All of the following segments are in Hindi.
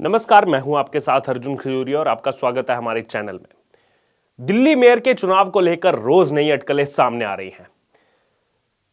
नमस्कार, मैं हूं आपके साथ अर्जुन खजूरिया और आपका स्वागत है हमारे चैनल में। दिल्ली मेयर के चुनाव को लेकर रोज नई अटकलें सामने आ रही हैं।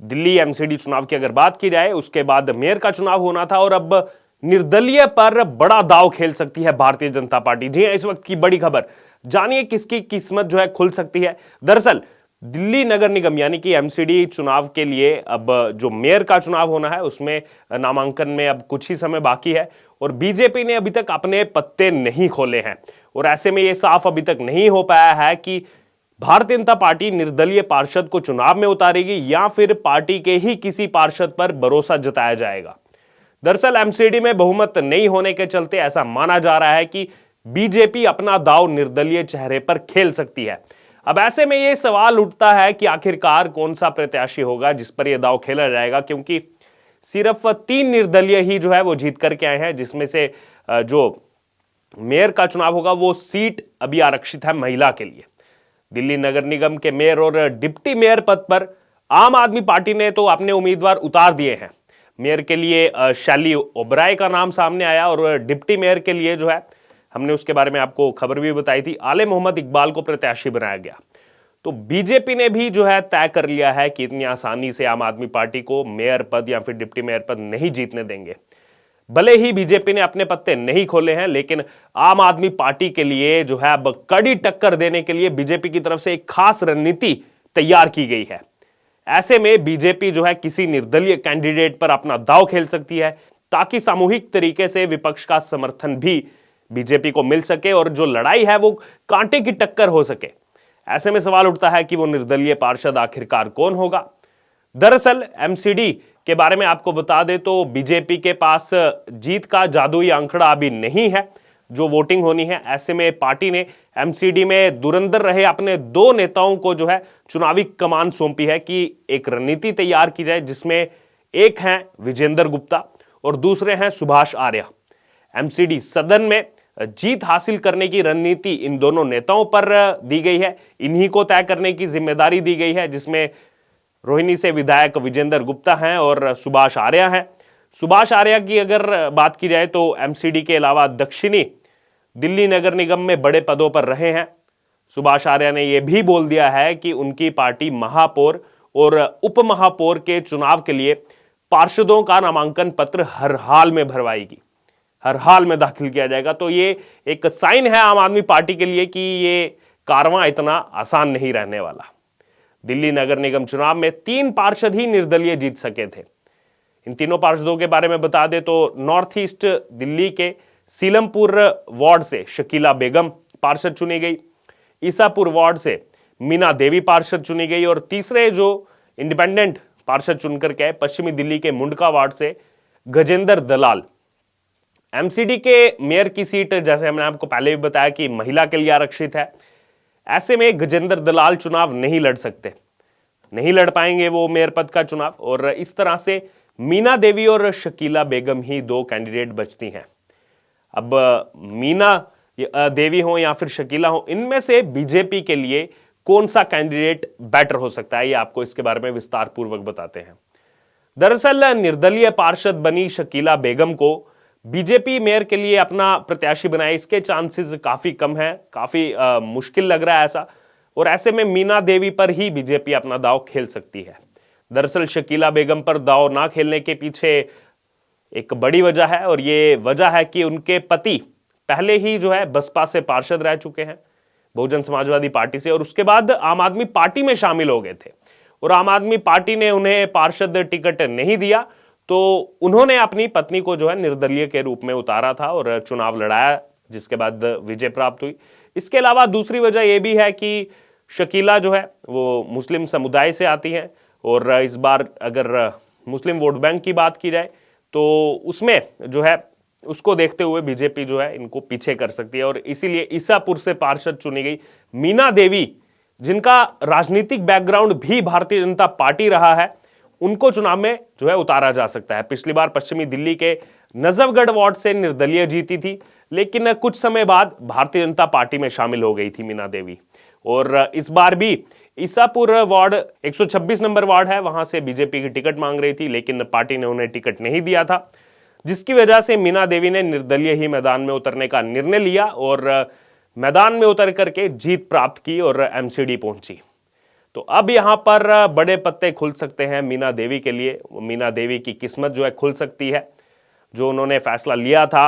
दिल्ली एमसीडी चुनाव की अगर बात की जाए, उसके बाद मेयर का चुनाव होना था और अब निर्दलीय पर बड़ा दांव खेल सकती है भारतीय जनता पार्टी। जी हां, इस वक्त की बड़ी खबर, जानिए किसकी किस्मत जो है खुल सकती है। दरअसल दिल्ली नगर निगम यानी कि एमसीडी चुनाव के लिए अब जो मेयर का चुनाव होना है, उसमें नामांकन में अब कुछ ही समय बाकी है और बीजेपी ने अभी तक अपने पत्ते नहीं खोले हैं। और ऐसे में यह साफ अभी तक नहीं हो पाया है कि भारतीय जनता पार्टी निर्दलीय पार्षद को चुनाव में उतारेगी या फिर पार्टी के ही किसी पार्षद पर भरोसा जताया जाएगा। दरअसल एमसीडी में बहुमत नहीं होने के चलते ऐसा माना जा रहा है कि बीजेपी अपना दांव निर्दलीय चेहरे पर खेल सकती है। अब ऐसे में यह सवाल उठता है कि आखिरकार कौन सा प्रत्याशी होगा जिस पर यह दांव खेला जाएगा, क्योंकि सिर्फ 3 निर्दलीय ही जो है वो जीत करके आए हैं, जिसमें से जो मेयर का चुनाव होगा वो सीट अभी आरक्षित है महिला के लिए। दिल्ली नगर निगम के मेयर और डिप्टी मेयर पद पर आम आदमी पार्टी ने तो अपने उम्मीदवार उतार दिए हैं। मेयर के लिए शैली ओबराय का नाम सामने आया और डिप्टी मेयर के लिए जो है, हमने उसके बारे में आपको खबर भी बताई थी, आले मोहम्मद इकबाल को प्रत्याशी बनाया गया। तो बीजेपी ने भी जो है तय कर लिया है कि इतनी आसानी से आम आदमी पार्टी को मेयर पद या फिर डिप्टी मेयर पद नहीं जीतने देंगे। भले ही बीजेपी ने अपने पत्ते नहीं खोले हैं, लेकिन आम आदमी पार्टी के लिए जो है अब कड़ी टक्कर देने के लिए बीजेपी की तरफ से एक खास रणनीति तैयार की गई है। ऐसे में बीजेपी जो है किसी निर्दलीय कैंडिडेट पर अपना दांव खेल सकती है, ताकि सामूहिक तरीके से विपक्ष का समर्थन भी बीजेपी को मिल सके और जो लड़ाई है वो कांटे की टक्कर हो सके। ऐसे में सवाल उठता है कि वो निर्दलीय पार्षद आखिरकार कौन होगा। दरअसल एमसीडी के बारे में आपको बता दें तो बीजेपी के पास जीत का जादुई आंकड़ा अभी नहीं है जो वोटिंग होनी है। ऐसे में पार्टी ने एमसीडी में धुरंधर रहे अपने 2 नेताओं को जो है चुनावी कमान सौंपी है कि एक रणनीति तैयार की जाए, जिसमें एक हैं विजेंद्र गुप्ता और दूसरे हैं सुभाष आर्या। एमसीडी सदन में जीत हासिल करने की रणनीति इन दोनों नेताओं पर दी गई है, इन्हीं को तय करने की जिम्मेदारी दी गई है, जिसमें रोहिणी से विधायक विजेंद्र गुप्ता हैं और सुभाष आर्या हैं। सुभाष आर्या की अगर बात की जाए तो एमसीडी के अलावा दक्षिणी दिल्ली नगर निगम में बड़े पदों पर रहे हैं। सुभाष आर्या ने यह भी बोल दिया है कि उनकी पार्टी महापौर और उप महापौर के चुनाव के लिए पार्षदों का नामांकन पत्र हर हाल में भरवाएगी, हर हाल में दाखिल किया जाएगा। तो ये एक साइन है आम आदमी पार्टी के लिए कि ये कारवां इतना आसान नहीं रहने वाला। दिल्ली नगर निगम चुनाव में 3 पार्षद ही निर्दलीय जीत सके थे। इन तीनों पार्षदों के बारे में बता दें तो नॉर्थ ईस्ट दिल्ली के सीलमपुर वार्ड से शकीला बेगम पार्षद चुनी गई, ईसापुर वार्ड से मीना देवी पार्षद चुनी गई और तीसरे जो इंडिपेंडेंट पार्षद चुनकर के पश्चिमी दिल्ली के मुंडका वार्ड से गजेंद्र दलाल। एमसीडी के मेयर की सीट, जैसे हमने आपको पहले भी बताया, कि महिला के लिए आरक्षित है। ऐसे में गजेंद्र दलाल चुनाव नहीं लड़ सकते, नहीं लड़ पाएंगे वो मेयर पद का चुनाव, और इस तरह से मीना देवी और शकीला बेगम ही 2 कैंडिडेट बचती हैं। अब मीना देवी हो या फिर शकीला हो, इनमें से बीजेपी के लिए कौन सा कैंडिडेट बेटर हो सकता है, ये आपको इसके बारे में विस्तार पूर्वक बताते हैं। दरअसल निर्दलीय पार्षद बनी शकीला बेगम को बीजेपी मेयर के लिए अपना प्रत्याशी बनाए, इसके चांसेस काफी कम है, काफी मुश्किल लग रहा है ऐसा। और ऐसे में मीना देवी पर ही बीजेपी अपना दांव खेल सकती है। दरअसल शकीला बेगम पर दांव ना खेलने के पीछे एक बड़ी वजह है, और ये वजह है कि उनके पति पहले ही जो है बसपा से पार्षद रह चुके हैं, बहुजन समाजवादी पार्टी से, और उसके बाद आम आदमी पार्टी में शामिल हो गए थे और आम आदमी पार्टी ने उन्हें पार्षद टिकट नहीं दिया, तो उन्होंने अपनी पत्नी को जो है निर्दलीय के रूप में उतारा था और चुनाव लड़ाया, जिसके बाद विजय प्राप्त हुई। इसके अलावा दूसरी वजह यह भी है कि शकीला जो है वो मुस्लिम समुदाय से आती हैं, और इस बार अगर मुस्लिम वोट बैंक की बात की जाए तो उसमें जो है उसको देखते हुए बीजेपी जो है इनको पीछे कर सकती है, और इसीलिए ईसापुर से पार्षद चुनी गई मीना देवी, जिनका राजनीतिक बैकग्राउंड भी भारतीय जनता पार्टी रहा है, उनको चुनाव में जो है उतारा जा सकता है। पिछली बार पश्चिमी दिल्ली के नजफगढ़ वार्ड से निर्दलीय जीती थी, लेकिन कुछ समय बाद भारतीय जनता पार्टी में शामिल हो गई थी मीना देवी, और इस बार भी ईसापुर वार्ड 126 नंबर वार्ड है, वहां से बीजेपी की टिकट मांग रही थी, लेकिन पार्टी ने उन्हें टिकट नहीं दिया था। जिसकी वजह से मीना देवी ने निर्दलीय ही मैदान में उतरने का निर्णय लिया और मैदान में उतर करके जीत प्राप्त की और एमसीडी पहुंची। तो अब यहां पर बड़े पत्ते खुल सकते हैं मीना देवी के लिए। मीना देवी की किस्मत जो है खुल सकती है। जो उन्होंने फैसला लिया था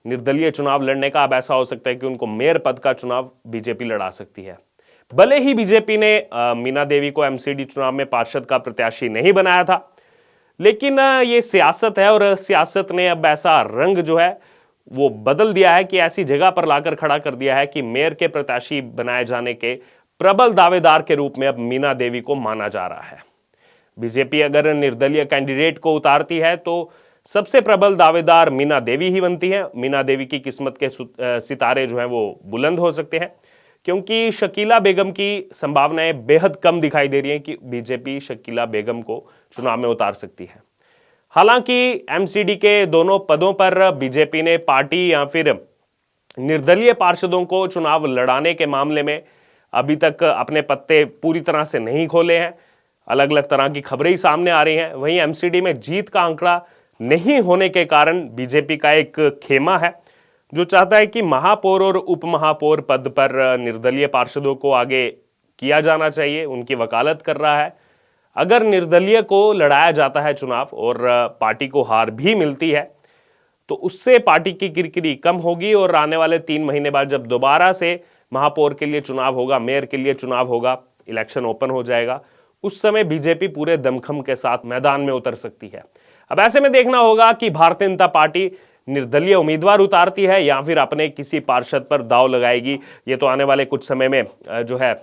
निर्दलीय चुनाव लड़ने का, अब ऐसा हो सकता है कि उनको मेयर पद का चुनाव बीजेपी लड़ा सकती है। भले ही बीजेपी ने मीना देवी को एमसीडी चुनाव में पार्षद का प्रत्याशी नहीं बनाया था, लेकिन ये सियासत है और सियासत ने अब ऐसा रंग जो है वो बदल दिया है कि ऐसी जगह पर लाकर खड़ा कर दिया है कि मेयर के प्रत्याशी बनाए जाने के प्रबल दावेदार के रूप में अब मीना देवी को माना जा रहा है। बीजेपी अगर निर्दलीय कैंडिडेट को उतारती है तो सबसे प्रबल दावेदार मीना देवी ही बनती है। मीना देवी की किस्मत के सितारे जो हैं वो बुलंद हो सकते हैं, क्योंकि शकीला बेगम की संभावनाएं बेहद कम दिखाई दे रही हैं कि बीजेपी शकीला बेगम को चुनाव में उतार सकती है। हालांकि एमसीडी के दोनों पदों पर बीजेपी ने पार्टी या फिर निर्दलीय पार्षदों को चुनाव लड़ाने के मामले में अभी तक अपने पत्ते पूरी तरह से नहीं खोले हैं। अलग अलग तरह की खबरें ही सामने आ रही हैं। वहीं एमसीडी में जीत का आंकड़ा नहीं होने के कारण बीजेपी का एक खेमा है जो चाहता है कि महापौर और उप महापौर पद पर निर्दलीय पार्षदों को आगे किया जाना चाहिए, उनकी वकालत कर रहा है। अगर निर्दलीय को लड़ाया जाता है चुनाव और पार्टी को हार भी मिलती है तो उससे पार्टी की किरकिरी कम होगी और आने वाले 3 महीने बाद जब दोबारा से महापौर के लिए चुनाव होगा, मेयर के लिए चुनाव होगा, इलेक्शन ओपन हो जाएगा, उस समय बीजेपी पूरे दमखम के साथ मैदान में उतर सकती है। अब ऐसे में देखना होगा कि भारतीय जनता पार्टी निर्दलीय उम्मीदवार उतारती है या फिर अपने किसी पार्षद पर दांव लगाएगी। ये तो आने वाले कुछ समय में जो है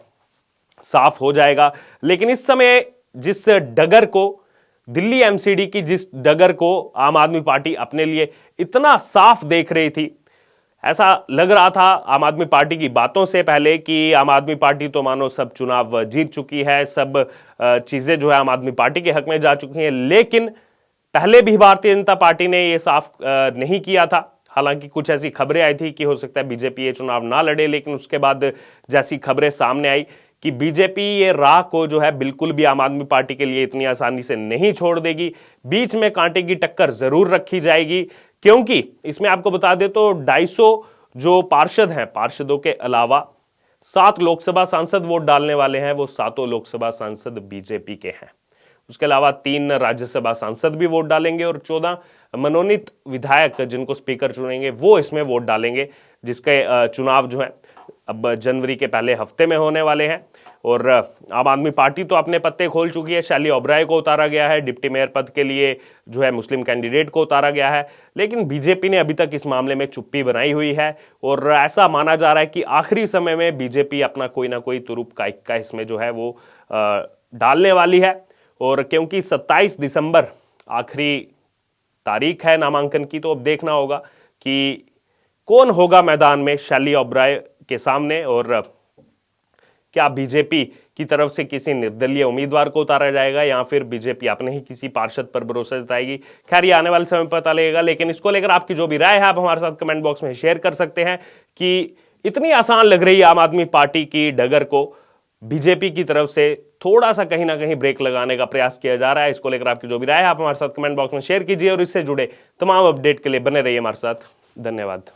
साफ हो जाएगा। लेकिन इस समय जिस डगर को दिल्ली एमसीडी की जिस डगर को आम आदमी पार्टी अपने लिए इतना साफ देख रही थी, ऐसा लग रहा था आम आदमी पार्टी की बातों से पहले कि आम आदमी पार्टी तो मानो सब चुनाव जीत चुकी है, सब चीजें जो है आम आदमी पार्टी के हक में जा चुकी हैं। लेकिन पहले भी भारतीय जनता पार्टी ने ये साफ नहीं किया था। हालांकि कुछ ऐसी खबरें आई थी कि हो सकता है बीजेपी ये चुनाव ना लड़े, लेकिन उसके बाद जैसी खबरें सामने आई कि बीजेपी ये राह को जो है बिल्कुल भी आम आदमी पार्टी के लिए इतनी आसानी से नहीं छोड़ देगी। बीच में कांटे की टक्कर जरूर रखी जाएगी, क्योंकि इसमें आपको बता दे तो 250 जो पार्षद हैं, पार्षदों के अलावा 7 लोकसभा सांसद वोट डालने वाले हैं। वो 7 लोकसभा सांसद बीजेपी के हैं। उसके अलावा 3 राज्यसभा सांसद भी वोट डालेंगे और 14 मनोनीत विधायक जिनको स्पीकर चुनेंगे वो इसमें वोट डालेंगे, जिसके चुनाव जो है अब जनवरी के पहले हफ्ते में होने वाले हैं। और आम आदमी पार्टी तो अपने पत्ते खोल चुकी है। शैली ओबराय को उतारा गया है, डिप्टी मेयर पद के लिए जो है मुस्लिम कैंडिडेट को उतारा गया है, लेकिन बीजेपी ने अभी तक इस मामले में चुप्पी बनाई हुई है। और ऐसा माना जा रहा है कि आखिरी समय में बीजेपी अपना कोई ना कोई तुरुप का इक्का इसमें जो है वो डालने वाली है। और क्योंकि 27 दिसंबर आखिरी तारीख है नामांकन की, तो अब देखना होगा कि कौन होगा मैदान में शैली ओबराय के सामने और क्या बीजेपी की तरफ से किसी निर्दलीय उम्मीदवार को उतारा जाएगा या फिर बीजेपी अपने ही किसी पार्षद पर भरोसा जताएगी। खैर, ये आने वाले समय में पता लगेगा। लेकिन इसको लेकर आपकी जो भी राय है आप हमारे साथ कमेंट बॉक्स में शेयर कर सकते हैं कि इतनी आसान लग रही है आम आदमी पार्टी की डगर को बीजेपी की तरफ से थोड़ा सा कहीं ना कहीं ब्रेक लगाने का प्रयास किया जा रहा है। इसको लेकर आपकी जो भी राय है आप हमारे साथ कमेंट बॉक्स में शेयर कीजिए और इससे जुड़े तमाम अपडेट के लिए बने रहिए हमारे साथ। धन्यवाद।